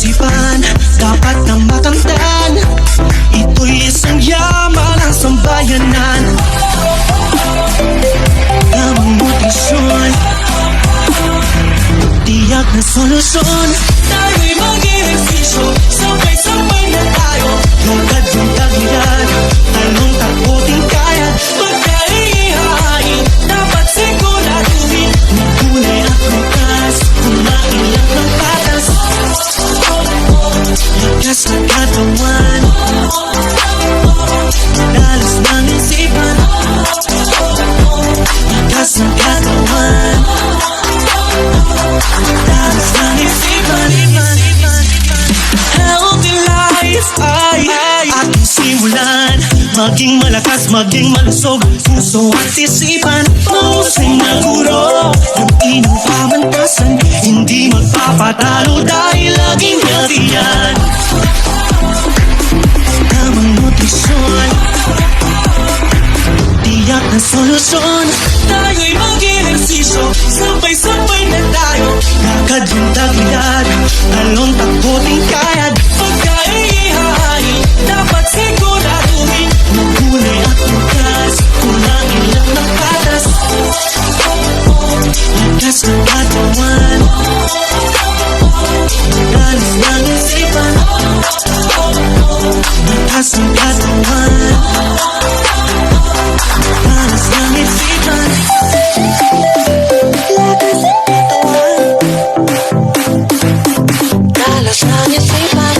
isipan, dapat na matandaan, ito'y isang yaman ng sambayanan. Tamang nutrisyon, tiyak na solusyon. Tayo'y mag-ehersisyo, sabay-sabay na tayo. Lugad yung tagilid, talong takuting kaya. Pagkaihain, dapat siguraduhin, magkulay at bukas, kumain lang ng patas. Lakas ng katawan, dalos ng isipan. Lakas ng katawan, dalos ng isipan. Healthy life ay ating simulan. Maging malakas, maging malusog, puso at isipan. Mahusay na guro, ng inang pamantasan, hindi magpapatalo dahil laging healthy yan. Tamang nutrisyon, tiyak na solusyon. Tayo'y mag-ehersisyo, sabay-sabay na tayo. Lakad yung tagilid, talon takuting kayad. Pagkaihain, dapat siguraduhin, magkulay at bukas, kulangin lang ng patas. Lakas ng katawan, dalos ng isipan. Lakas ng katawan, dalos ng isipan. Lakas ng katawan, dalos ng isipan.